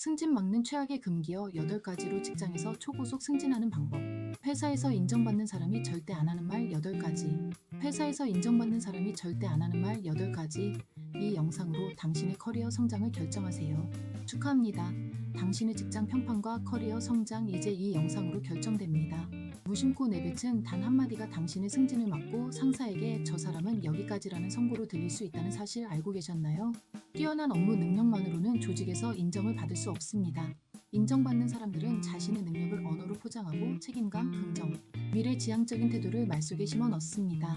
승진 막는 최악의 금기어 8가지로 직장에서 초고속 승진하는 방법. 회사에서 인정받는 사람이 절대 안 하는 말 8가지. 회사에서 인정받는 사람이 절대 안 하는 말 8가지. 이 영상으로 당신의 커리어 성장을 결정하세요. 축하합니다. 당신의 직장 평판과 커리어 성장 이제 이 영상으로 결정됩니다. 무심코 내뱉은 단 한마디가 당신의 승진을 막고 상사에게 저 사람은 여기까지라는 선고로 들릴 수 있다는 사실 알고 계셨나요? 뛰어난 업무 능력만으로는 조직에서 인정을 받을 수 없습니다. 인정받는 사람들은 자신의 능력을 언어로 포장하고 책임감, 긍정, 미래지향적인 태도를 말 속에 심어 넣습니다.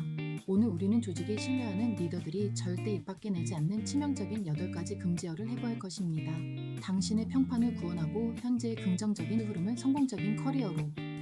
오늘 우리는 조직에 신뢰하는 리더들이 절대 입 밖에 내지 않는 치명적인 8가지 금지어를 해고할 것입니다. 당신의 평판을 구원하고 현재의 긍정적인 흐름을 성공적인 커리어로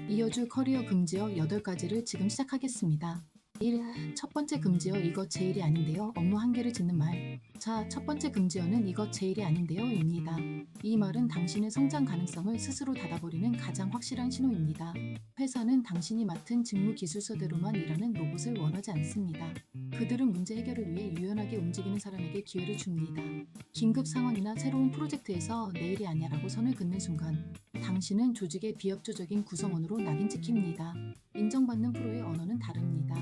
이어줄 커리어 금지어 8가지를 지금 시작하겠습니다. 1. 첫 번째 금지어 이거 제 일이 아닌데요. 업무 한계를 짓는 말. 자, 첫 번째 금지어는 이거 제 일이 아닌데요 입니다. 이 말은 당신의 성장 가능성을 스스로 닫아버리는 가장 확실한 신호입니다. 회사는 당신이 맡은 직무 기술서대로만 일하는 로봇을 원하지 않습니다. 그들은 문제 해결을 위해 유연하게 움직이는 사람에게 기회를 줍니다. 긴급 상황이나 새로운 프로젝트에서 내일이 아니야라고 선을 긋는 순간 당신은 조직의 비협조적인 구성원으로 낙인 찍힙니다. 인정받는 프로의 언어는 다릅니다.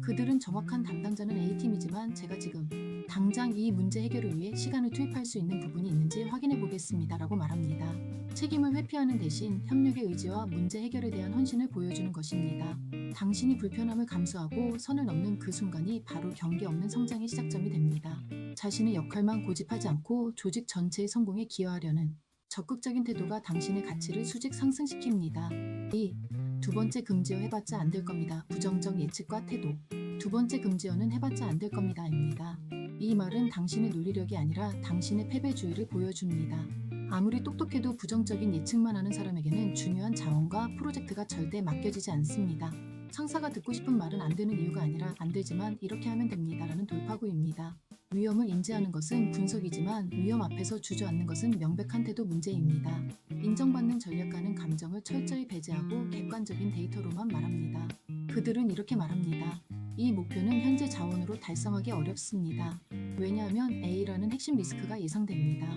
그들은 정확한 담당자는 A팀이지만 제가 지금 당장 이 문제 해결을 위해 시간을 투입할 수 있는 부분이 있는지 확인해 보겠습니다 라고 말합니다. 책임을 회피하는 대신 협력의 의지와 문제 해결에 대한 헌신을 보여주는 것입니다. 당신이 불편함을 감수하고 선을 넘는 그 순간이 바로 경계 없는 성장의 시작점이 됩니다. 자신의 역할만 고집하지 않고 조직 전체의 성공에 기여하려는 적극적인 태도가 당신의 가치를 수직 상승시킵니다. 2. 두 번째 금지어 해봤자 안 될 겁니다. 부정적 예측과 태도. 두 번째 금지어는 해봤자 안 될 겁니다 입니다. 이 말은 당신의 논리력이 아니라 당신의 패배주의를 보여줍니다. 아무리 똑똑해도 부정적인 예측만 하는 사람에게는 중요한 자원과 프로젝트가 절대 맡겨지지 않습니다. 상사가 듣고 싶은 말은 안 되는 이유가 아니라 안 되지만 이렇게 하면 됩니다 라는 돌파구입니다. 위험을 인지하는 것은 분석이지만 위험 앞에서 주저앉는 것은 명백한 태도 문제입니다. 인정받는 전략가는 감정을 철저히 배제하고 객관적인 데이터로만 말합니다. 그들은 이렇게 말합니다. 이 목표는 현재 자원으로 달성하기 어렵습니다. 왜냐하면 A라는 핵심 리스크가 예상됩니다.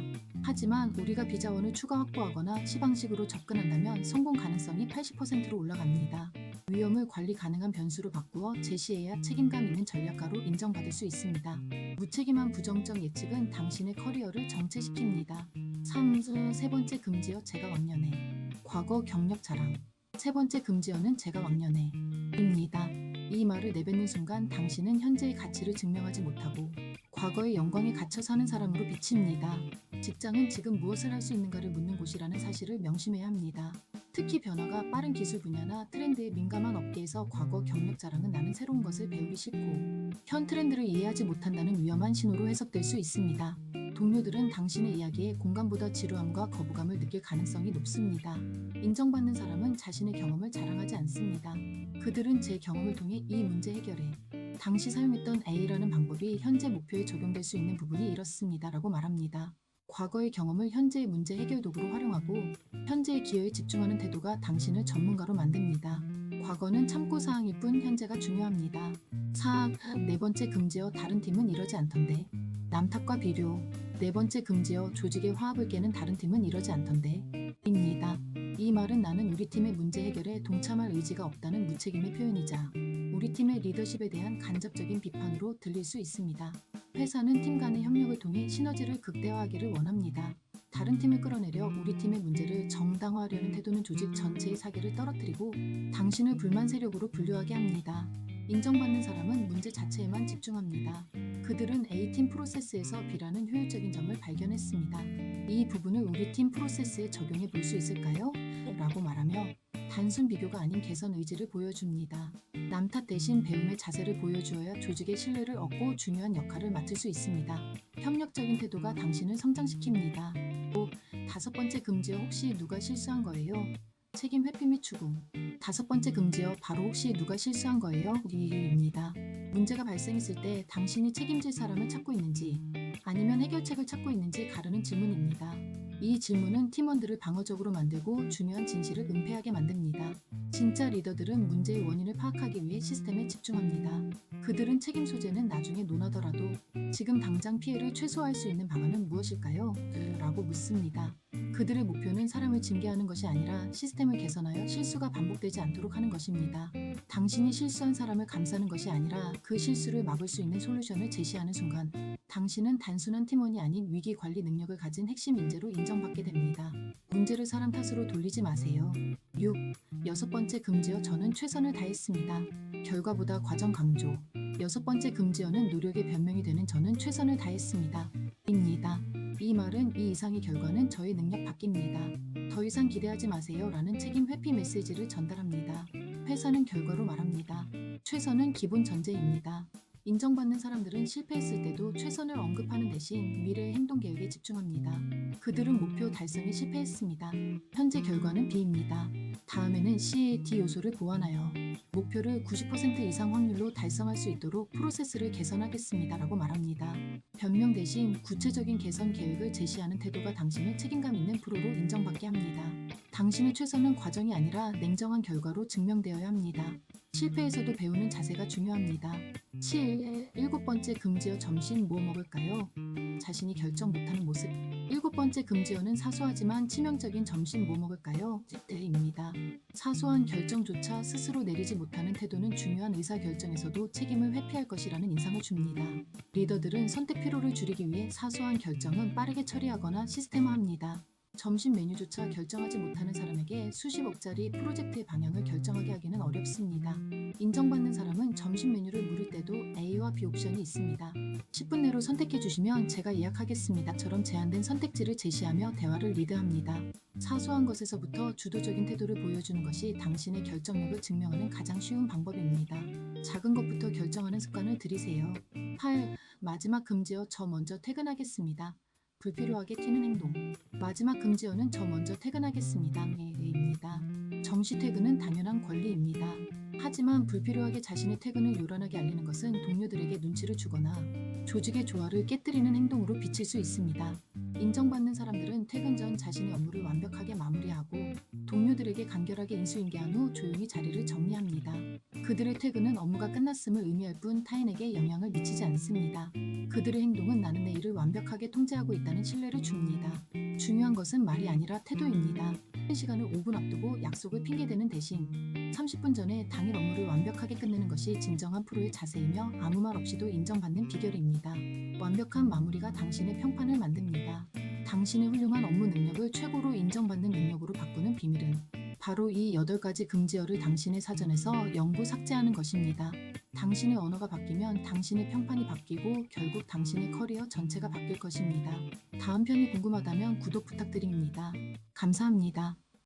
하지만 우리가 B자원을 추가 확보하거나 시방식으로 접근한다면 성공 가능성이 80%로 올라갑니다. 위험을 관리 가능한 변수로 바꾸어 제시해야 책임감 있는 전략가로 인정받을 수 있습니다. 무책임한 부정적 예측은 당신의 커리어를 정체시킵니다. 3. 세 번째 금지어 제가 왕년에. 과거 경력 자랑. 세 번째 금지어는 제가 왕년에 입니다. 이 말을 내뱉는 순간 당신은 현재의 가치를 증명하지 못하고 과거의 영광에 갇혀 사는 사람으로 비칩니다. 직장은 지금 무엇을 할 수 있는가를 묻는 곳이라는 사실을 명심해야 합니다. 특히 변화가 빠른 기술 분야나 트렌드에 민감한 업계에서 과거 경력 자랑은 나는 새로운 것을 배우기 싫고 현 트렌드를 이해하지 못한다는 위험한 신호로 해석될 수 있습니다. 동료들은 당신의 이야기에 공감보다 지루함과 거부감을 느낄 가능성이 높습니다. 인정받는 사람은 자신의 경험을 자랑하지 않습니다. 그들은 제 경험을 통해 이 문제 해결에 당시 사용했던 A라는 방법이 현재 목표에 적용될 수 있는 부분이 이렇습니다 라고 말합니다. 과거의 경험을 현재의 문제 해결 도구로 활용하고 현재의 기여에 집중하는 태도가 당신을 전문가로 만듭니다. 과거는 참고사항일 뿐 현재가 중요합니다. 4. 네 번째 금지어 다른 팀은 이러지 않던데. 남탓과 비교. 네 번째 금지어 조직의 화합을 깨는 다른 팀은 이러지 않던데 입니다. 이 말은 나는 우리 팀의 문제 해결에 동참할 의지가 없다는 무책임의 표현이자 우리 팀의 리더십에 대한 간접적인 비판으로 들릴 수 있습니다. 회사는 팀 간의 협력을 통해 시너지를 극대화하기를 원합니다. 다른 팀을 끌어내려 우리 팀의 문제를 정당화하려는 태도는 조직 전체의 사기를 떨어뜨리고 당신을 불만 세력으로 분류하게 합니다. 인정받는 사람은 문제 자체에만 집중합니다. 그들은 A팀 프로세스에서 B라는 효율적인 점을 발견했습니다. 이 부분을 우리 팀 프로세스에 적용해 볼 수 있을까요? 라고 말하며 단순 비교가 아닌 개선 의지를 보여줍니다. 남탓 대신 배움의 자세를 보여주어야 조직의 신뢰를 얻고 중요한 역할을 맡을 수 있습니다. 협력적인 태도가 당신을 성장시킵니다. 5. 다섯 번째 금지어 혹시 누가 실수한 거예요? 책임 회피 및 추궁. 다섯 번째 금지어 바로 혹시 누가 실수한 거예요? 입니다. 문제가 발생했을 때 당신이 책임질 사람을 찾고 있는지 아니면 해결책을 찾고 있는지 가르는 질문입니다. 이 질문은 팀원들을 방어적으로 만들고 중요한 진실을 은폐하게 만듭니다. 진짜 리더들은 문제의 원인을 파악하기 위해 시스템에 집중합니다. 그들은 책임 소재는 나중에 논하더라도 지금 당장 피해를 최소화할 수 있는 방안은 무엇일까요? 라고 묻습니다. 그들의 목표는 사람을 징계하는 것이 아니라 시스템을 개선하여 실수가 반복되지 않도록 하는 것입니다. 당신이 실수한 사람을 감싸는 것이 아니라 그 실수를 막을 수 있는 솔루션을 제시하는 순간 당신은 단순한 팀원이 아닌 위기 관리 능력을 가진 핵심 인재로 인정받게 됩니다. 문제를 사람 탓으로 돌리지 마세요. 6. 여섯 번째 금지어 저는 최선을 다했습니다. 결과보다 과정 강조. 여섯 번째 금지어는 노력의 변명이 되는 저는 최선을 다했습니다. 입니다. 이 말은 이 이상의 결과는 저의 능력 밖입니다. 더 이상 기대하지 마세요 라는 책임 회피 메시지를 전달합니다. 회사는 결과로 말합니다. 최선은 기본 전제입니다. 인정받는 사람들은 실패했을 때도 최선을 언급하는 대신 미래의 행동 계획에 집중합니다. 그들은 목표 달성에 실패했습니다. 현재 결과는 B입니다. 다음에는 C의 D 요소를 보완하여 목표를 90% 이상 확률로 달성할 수 있도록 프로세스를 개선하겠습니다 라고 말합니다. 변명 대신 구체적인 개선 계획을 제시하는 태도가 당신을 책임감 있는 프로로 인정받게 합니다. 당신의 최선은 과정이 아니라 냉정한 결과로 증명되어야 합니다. 실패에서도 배우는 자세가 중요합니다. 7. 일곱 번째 금지어 점심 뭐 먹을까요? 자신이 결정 못하는 모습. 일곱 번째 금지어는 사소하지만 치명적인 점심 뭐 먹을까요? 입니다. 사소한 결정조차 스스로 내리지 못하는 태도는 중요한 의사결정에서도 책임을 회피할 것이라는 인상을 줍니다. 리더들은 선택 피로를 줄이기 위해 사소한 결정은 빠르게 처리하거나 시스템화합니다. 점심 메뉴조차 결정하지 못하는 사람에게 수십억짜리 프로젝트의 방향을 결정하게 하기는 어렵습니다. 인정받는 사람은 점심 메뉴를 물을 때도 A와 B 옵션이 있습니다. 10분 내로 선택해 주시면 제가 예약하겠습니다.처럼 제한된 선택지를 제시하며 대화를 리드합니다. 사소한 것에서부터 주도적인 태도를 보여주는 것이 당신의 결정력을 증명하는 가장 쉬운 방법입니다. 작은 것부터 결정하는 습관을 들이세요. 8. 마지막 금지어 저 먼저 퇴근하겠습니다. 불필요하게 튀는 행동. 마지막 금지어는 저 먼저 퇴근하겠습니다. 입니다. 정시 퇴근은 당연한 권리입니다. 하지만 불필요하게 자신의 퇴근을 요란하게 알리는 것은 동료들에게 눈치를 주거나 조직의 조화를 깨뜨리는 행동으로 비칠 수 있습니다. 인정받는 사람들은 퇴근 전 자신의 업무를 완벽하게 마무리하고 동료들에게 간결하게 인수인계한 후 조용히 자리를 정리합니다. 그들의 퇴근은 업무가 끝났음을 의미할 뿐 타인에게 영향을 미치지 않습니다. 그들의 행동은 나는 내 일을 완벽하게 통제하고 있다는 신뢰를 줍니다. 중요한 것은 말이 아니라 태도입니다. 시간을 5분 앞두고 약속을 핑계대는 대신 30분 전에 당일 업무를 완벽하게 끝내는 것이 진정한 프로의 자세이며 아무 말 없이도 인정받는 비결입니다. 완벽한 마무리가 당신의 평판을 만듭니다. 당신의 훌륭한 업무 능력을 최고로 인정받는 능력으로 바꾸는 비밀은 바로 이 8가지 금지어를 당신의 사전에서 영구 삭제하는 것입니다. 당신의 언어가 바뀌면 당신의 평판이 바뀌고 결국 당신의 커리어 전체가 바뀔 것입니다. 다음 편이 궁금하다면 구독 부탁드립니다. 감사합니다.